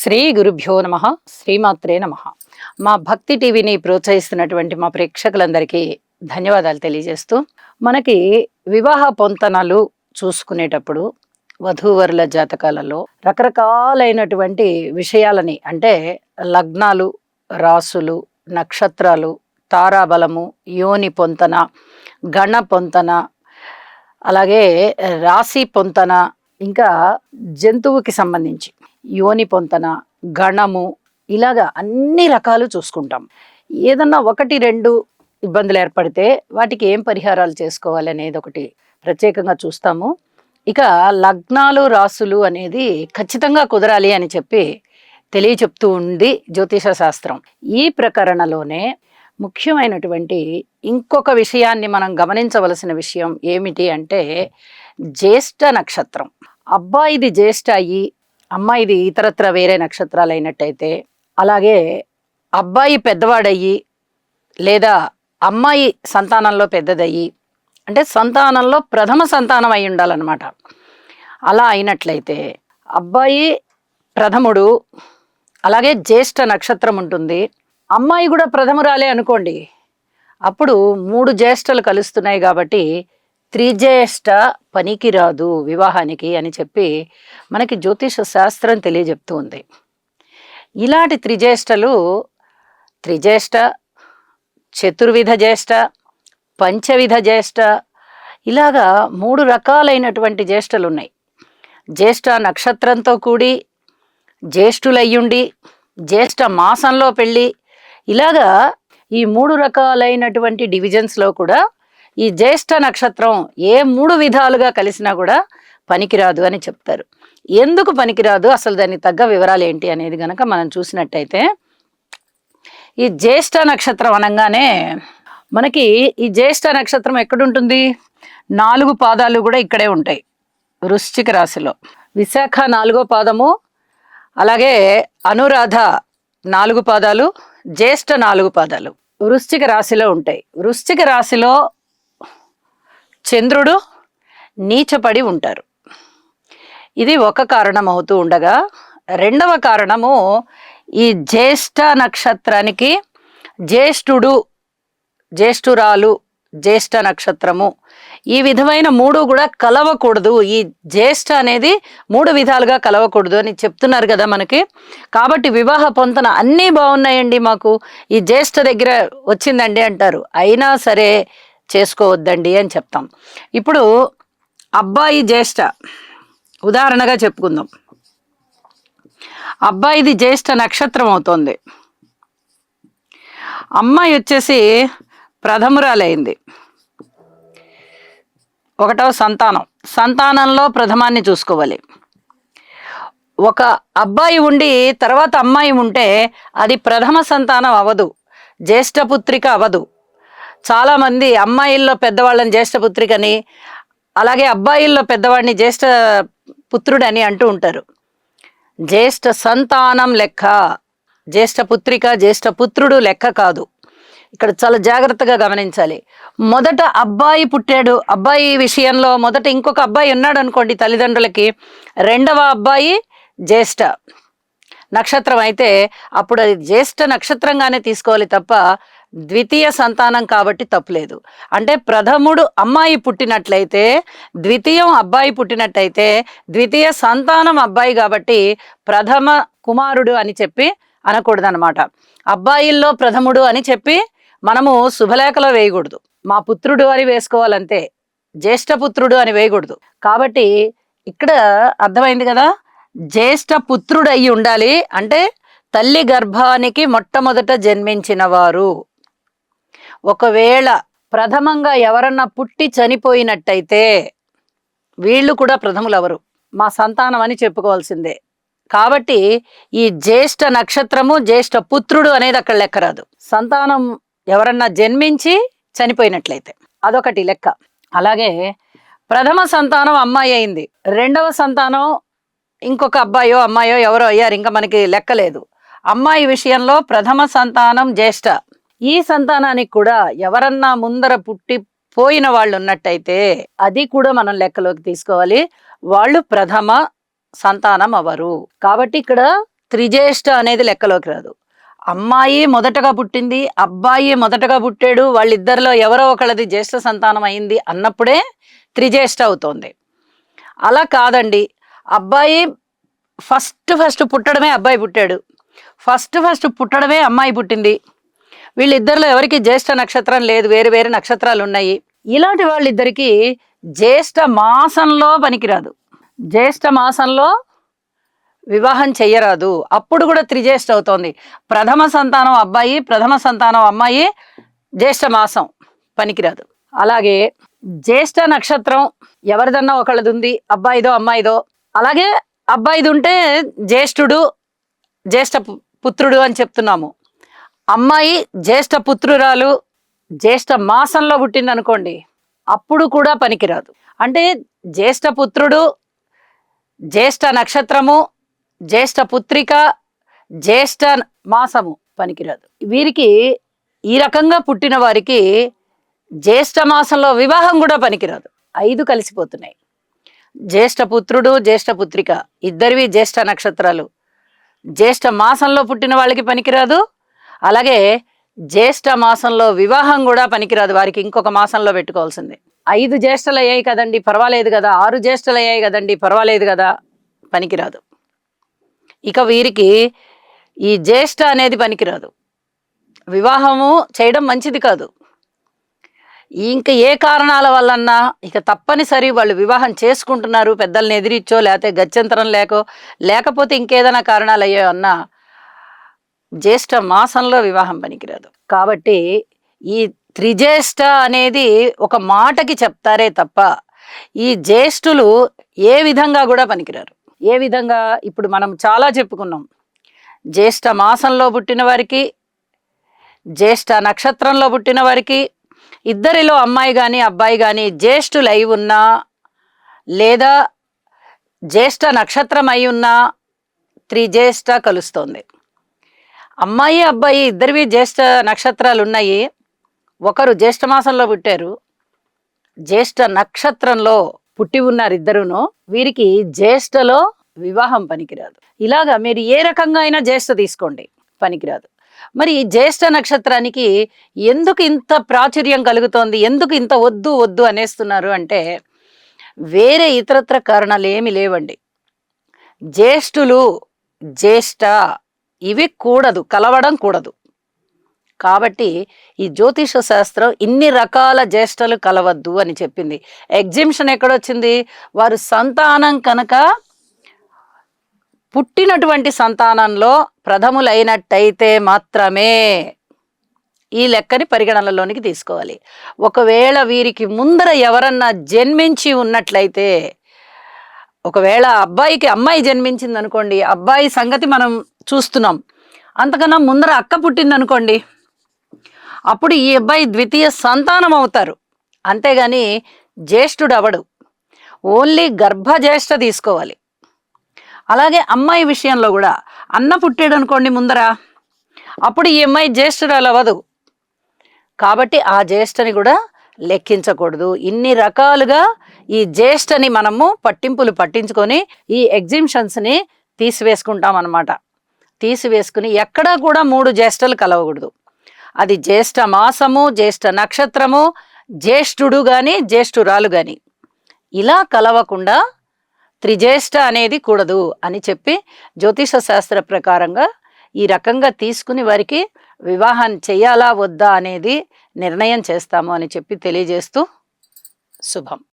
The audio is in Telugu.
శ్రీ గురుభ్యో నమ. శ్రీమాత్రే నమ. మా భక్తి టీవీని ప్రోత్సహిస్తున్నటువంటి మా ప్రేక్షకులందరికీ ధన్యవాదాలు తెలియజేస్తూ, మనకి వివాహ పొంతనలు చూసుకునేటప్పుడు వధూవరుల జాతకాలలో రకరకాలైనటువంటి విషయాలని, అంటే లగ్నాలు, రాసులు, నక్షత్రాలు, తారాబలము, యోని పొంతన, గణ పొంతన, అలాగే రాశి పొంతన, ఇంకా జంతువుకి సంబంధించి యోని పొంతన, గణము, ఇలాగా అన్ని రకాలు చూసుకుంటాం. ఏదన్నా ఒకటి రెండు ఇబ్బందులు ఏర్పడితే వాటికి ఏం పరిహారాలు చేసుకోవాలి అనేది ఒకటి ప్రత్యేకంగా చూస్తాము. ఇక లగ్నాలు, రాసులు అనేది ఖచ్చితంగా కుదరాలి అని చెప్పి తెలియచెప్తూ ఉంది జ్యోతిష శాస్త్రం. ఈ ప్రకరణలోనే ముఖ్యమైనటువంటి ఇంకొక విషయాన్ని మనం గమనించవలసిన విషయం ఏమిటి అంటే, జ్యేష్ఠ నక్షత్రం. అబ్బాయిది జ్యేష్ఠ అయ్యి అమ్మాయిది ఇతరత్ర వేరే నక్షత్రాలు అయినట్టయితే, అలాగే అబ్బాయి పెద్దవాడయ్యి లేదా అమ్మాయి సంతానంలో పెద్దదయ్యి, అంటే సంతానంలో ప్రథమ సంతానం అయి ఉండాలన్నమాట. అలా అయినట్లయితే అబ్బాయి ప్రథముడు, అలాగే జ్యేష్ఠ నక్షత్రం ఉంటుంది, అమ్మాయి కూడా ప్రథమురాలే అనుకోండి, అప్పుడు 3 జ్యేష్ఠలు కలుస్తున్నాయి కాబట్టి త్రిజ్యేష్ఠ పనికిరాదు వివాహానికి అని చెప్పి మనకి జ్యోతిష శాస్త్రం తెలియజెప్తూ ఉంది. ఇలాంటి త్రిజ్యేష్ఠలు త్రిజ్యేష్ఠ, చతుర్విధ జ్యేష్ఠ, పంచవిధ జ్యేష్ఠ, ఇలాగా 3 రకాలైనటువంటి జ్యేష్ఠలు ఉన్నాయి. జ్యేష్ఠ నక్షత్రంతో కూడి, జ్యేష్ఠులయ్యుండి, జ్యేష్ఠ మాసంలో పెళ్ళి, ఇలాగా ఈ 3 రకాలైనటువంటి డివిజన్స్లో కూడా ఈ జ్యేష్ఠ నక్షత్రం ఏ 3 విధాలుగా కలిసినా కూడా పనికిరాదు అని చెప్తారు. ఎందుకు పనికిరాదు, అసలు దానికి తగ్గ వివరాలు ఏంటి అనేది గనక మనం చూసినట్టయితే, ఈ జ్యేష్ఠ నక్షత్రం అనగానే మనకి ఈ జ్యేష్ఠ నక్షత్రం ఎక్కడుంటుంది? 4 పాదాలు కూడా ఇక్కడే ఉంటాయి వృశ్చిక రాశిలో. విశాఖ 4వ పాదము, అలాగే అనురాధ 4 పాదాలు, జ్యేష్ఠ 4 పాదాలు వృశ్చిక రాశిలో ఉంటాయి. వృశ్చిక రాశిలో చంద్రుడు నీచపడి ఉంటారు. ఇది ఒక కారణం అవుతూ ఉండగా, రెండవ కారణము ఈ జ్యేష్ఠ నక్షత్రానికి జ్యేష్ఠుడు, జ్యేష్ఠురాలు, జ్యేష్ఠ నక్షత్రము, ఈ విధమైన 3 కూడా కలవకూడదు. ఈ జ్యేష్ఠ అనేది 3 విధాలుగా కలవకూడదు అని చెప్తున్నారు కదా మనకి. కాబట్టి వివాహ పొంతన అన్నీ బాగున్నాయండి, మాకు ఈ జ్యేష్ఠ దగ్గర వచ్చిందండి అంటారు, అయినా సరే చేసుకోవద్దండి అని చెప్తాం. ఇప్పుడు అబ్బాయి జ్యేష్ఠ ఉదాహరణగా చెప్పుకుందాం. అబ్బాయిది జ్యేష్ఠ నక్షత్రం అవుతోంది, అమ్మాయి వచ్చేసి ప్రథమురాలైంది. 1వ సంతానం, సంతానంలో ప్రథమాన్ని చూసుకోవాలి. ఒక అబ్బాయి ఉండి తర్వాత అమ్మాయి ఉంటే అది ప్రథమ సంతానం అవ్వదు, జ్యేష్ఠపుత్రిక అవ్వదు. చాలామంది అమ్మాయిల్లో పెద్దవాళ్ళని జ్యేష్ఠపుత్రికని, అలాగే అబ్బాయిల్లో పెద్దవాడిని జ్యేష్ఠ పుత్రుడని అంటూ ఉంటారు. జ్యేష్ఠ సంతానం లెక్క, జ్యేష్ఠపుత్రిక, జ్యేష్ఠపుత్రుడు లెక్క కాదు. ఇక్కడ చాలా జాగ్రత్తగా గమనించాలి. మొదట అబ్బాయి పుట్టాడు, అబ్బాయి విషయంలో మొదట ఇంకొక అబ్బాయి ఉన్నాడు అనుకోండి తల్లిదండ్రులకి, రెండవ అబ్బాయి జ్యేష్ఠ నక్షత్రం అయితే అప్పుడు అది జ్యేష్ఠ నక్షత్రంగానే తీసుకోవాలి తప్ప ద్వితీయ సంతానం కాబట్టి తప్పులేదు. అంటే ప్రథముడు అమ్మాయి పుట్టినట్లయితే, ద్వితీయం అబ్బాయి పుట్టినట్టయితే ద్వితీయ సంతానం అబ్బాయి కాబట్టి ప్రథమ కుమారుడు అని చెప్పి అనకూడదన్నమాట. అబ్బాయిల్లో ప్రథముడు అని చెప్పి మనము శుభలేఖలో వేయకూడదు, మా పుత్రుడు అని వేసుకోవాలంతే, జ్యేష్ఠపుత్రుడు అని వేయకూడదు. కాబట్టి ఇక్కడ అర్థమైంది కదా, జ్యేష్ఠ పుత్రుడు అయి ఉండాలి. అంటే తల్లి గర్భానికి మొట్టమొదట జన్మించిన వారు. ఒకవేళ ప్రథమంగా ఎవరన్నా పుట్టి చనిపోయినట్టయితే వీళ్ళు కూడా ప్రథములు ఎవరు, మా సంతానం అని చెప్పుకోవాల్సిందే. కాబట్టి ఈ జ్యేష్ఠ నక్షత్రము, జ్యేష్ఠ పుత్రుడు అనేది అక్కడ లెక్కరాదు. సంతానం ఎవరన్నా జన్మించి చనిపోయినట్లయితే అదొకటి లెక్క. అలాగే ప్రథమ సంతానం అమ్మాయి అయింది, రెండవ సంతానం ఇంకొక అబ్బాయో అమ్మాయో ఎవరో అయ్యారు, ఇంకా మనకి లెక్కలేదు. అమ్మాయి విషయంలో ప్రథమ సంతానం జ్యేష్ఠ. ఈ సంతానానికి కూడా ఎవరన్నా ముందర పుట్టి పోయిన వాళ్ళు ఉన్నట్టయితే అది కూడా మనం లెక్కలోకి తీసుకోవాలి, వాళ్ళు ప్రథమ సంతానం అవరు. కాబట్టి ఇక్కడ త్రిజ్యేష్ఠ అనేది లెక్కలోకి రాదు. అమ్మాయి మొదటగా పుట్టింది, అబ్బాయి మొదటగా పుట్టాడు, వాళ్ళిద్దరిలో ఎవరో ఒకళ్ళది జ్యేష్ఠ సంతానం అయింది అన్నప్పుడే త్రిజ్యేష్ఠ అవుతోంది. అలా కాదండి, అబ్బాయి ఫస్ట్ పుట్టడమే అబ్బాయి పుట్టాడు, ఫస్ట్ పుట్టడమే అమ్మాయి పుట్టింది, వీళ్ళిద్దరిలో ఎవరికి జ్యేష్ఠ నక్షత్రం లేదు, వేరు వేరు నక్షత్రాలు ఉన్నాయి, ఇలాంటి వాళ్ళిద్దరికి జ్యేష్ఠ మాసంలో పనికిరాదు, జ్యేష్ఠ మాసంలో వివాహం చెయ్యరాదు. అప్పుడు కూడా త్రిజ్యేష్ఠ అవుతోంది. ప్రథమ సంతానం అబ్బాయి, ప్రథమ సంతానం అమ్మాయి, జ్యేష్ఠ మాసం పనికిరాదు. అలాగే జ్యేష్ఠ నక్షత్రం ఎవరిదన్నా ఒకళ్ళది ఉంది, అబ్బాయిదో అమ్మాయిదో, అలాగే అబ్బాయిది ఉంటే జ్యేష్ఠుడు జ్యేష్ఠ పుత్రుడు అని చెప్తున్నాము. అమ్మాయి జ్యేష్ఠ పుత్రురాలు జ్యేష్ఠ మాసంలో పుట్టింది అనుకోండి, అప్పుడు కూడా పనికిరాదు. అంటే జ్యేష్ఠ పుత్రుడు, జ్యేష్ఠ నక్షత్రము, జ్యేష్ఠ పుత్రిక, జ్యేష్ఠ మాసము పనికిరాదు. వీరికి ఈ రకంగా పుట్టిన వారికి జ్యేష్ఠ మాసంలో వివాహం కూడా పనికిరాదు. 5 కలిసిపోతున్నాయి. జ్యేష్ఠ పుత్రుడు, జ్యేష్ఠ పుత్రిక ఇద్దరివి జ్యేష్ఠ నక్షత్రాలు, జ్యేష్ఠ మాసంలో పుట్టిన వాళ్ళకి పనికిరాదు. అలాగే జ్యేష్ఠ మాసంలో వివాహం కూడా పనికిరాదు, వారికి ఇంకొక మాసంలో పెట్టుకోవాల్సిందే. 5 జ్యేష్ఠలు అయ్యాయి కదండి పర్వాలేదు కదా, 6 జ్యేష్ఠలు అయ్యాయి కదండి పర్వాలేదు కదా, పనికిరాదు. ఇక వీరికి ఈ జ్యేష్ఠ అనేది పనికిరాదు, వివాహము చేయడం మంచిది కాదు. ఇంకా ఏ కారణాల వల్లన్నా ఇక తప్పనిసరి వాళ్ళు వివాహం చేసుకుంటున్నారు, పెద్దల్ని ఎదిరిచ్చో లేకపోతే గత్యంతరం లేకపోతే ఇంకేదైనా కారణాలు అయ్యో అన్నా జ్యేష్ఠ మాసంలో వివాహం పనికిరాదు. కాబట్టి ఈ త్రిజ్యేష్ఠ అనేది ఒక మాటకి చెప్తారే తప్ప ఈ జ్యేష్ఠులు ఏ విధంగా కూడా పనికిరారు. ఏ విధంగా ఇప్పుడు మనం చాలా చెప్పుకున్నాం. జ్యేష్ఠ మాసంలో పుట్టిన వారికి, జ్యేష్ఠ నక్షత్రంలో పుట్టిన వారికి, ఇద్దరిలో అమ్మాయి కానీ అబ్బాయి కానీ జ్యేష్ఠులు అయి ఉన్నా లేదా జ్యేష్ఠ నక్షత్రం అయి ఉన్నా త్రిజ్యేష్ఠ కలుస్తోంది. అమ్మాయి అబ్బాయి ఇద్దరివి జ్యేష్ఠ నక్షత్రాలు ఉన్నాయి, ఒకరు జ్యేష్ఠ మాసంలో పుట్టారు, జ్యేష్ఠ నక్షత్రంలో పుట్టి ఉన్నారు ఇద్దరును, వీరికి జ్యేష్ఠలో వివాహం పనికిరాదు. ఇలాగా మీరు ఏ రకంగా అయినా జ్యేష్ఠ తీసుకోండి పనికిరాదు. మరి జ్యేష్ఠ నక్షత్రానికి ఎందుకు ఇంత ప్రాచుర్యం కలుగుతోంది, ఎందుకు ఇంత వద్దు వద్దు అనేస్తున్నారు అంటే వేరే ఇతరత్ర కారణాలు ఏమి లేవండి. జ్యేష్ఠులు, జ్యేష్ఠ ఇవి కూడదు, కలవడం కూడదు. కాబట్టి ఈ జ్యోతిష శాస్త్రం ఇన్ని రకాల జ్యేష్ఠలు కలవద్దు అని చెప్పింది. ఎగ్జిబిషన్ ఎక్కడొచ్చింది, వారు సంతానం కనుక పుట్టినటువంటి సంతానంలో ప్రథములైనట్టయితే మాత్రమే ఈ లెక్కని పరిగణనలోనికి తీసుకోవాలి. ఒకవేళ వీరికి ముందర ఎవరన్నా జన్మించి ఉన్నట్లయితే, ఒకవేళ అబ్బాయికి అమ్మాయి జన్మించింది అనుకోండి, అబ్బాయి సంగతి మనం చూస్తున్నాం, అంతకన్నా ముందర అక్క పుట్టింది అనుకోండి, అప్పుడు ఈ అబ్బాయి ద్వితీయ సంతానం అవుతారు, అంతేగాని జ్యేష్ఠుడు అవడు. ఓన్లీ గర్భజ్యేష్ఠ తీసుకోవాలి. అలాగే అమ్మాయి విషయంలో కూడా అన్న పుట్టాడు అనుకోండి ముందర, అప్పుడు ఈ అమ్మాయి జ్యేష్ఠురాలు అవ్వదు. కాబట్టి ఆ జ్యేష్ఠని కూడా లెక్కించకూడదు. ఇన్ని రకాలుగా ఈ జ్యేష్ఠని మనము పట్టించుకొని ఈ ఎగ్జిబిషన్స్ని తీసివేసుకుంటాం అన్నమాట. తీసివేసుకుని ఎక్కడా కూడా 3 జ్యేష్ఠలు కలవకూడదు. అది జ్యేష్ఠ మాసము, జ్యేష్ఠ నక్షత్రము, జ్యేష్ఠుడు కానీ జ్యేష్ఠురాలు కానీ ఇలా కలవకుండా త్రిజ్యేష్ఠ అనేది కూడదు అని చెప్పి జ్యోతిష శాస్త్ర ప్రకారంగా ఈ రకంగా తీసుకుని వారికి వివాహం చెయ్యాలా వద్దా అనేది నిర్ణయం చేస్తాము అని చెప్పి తెలియజేస్తూ శుభం.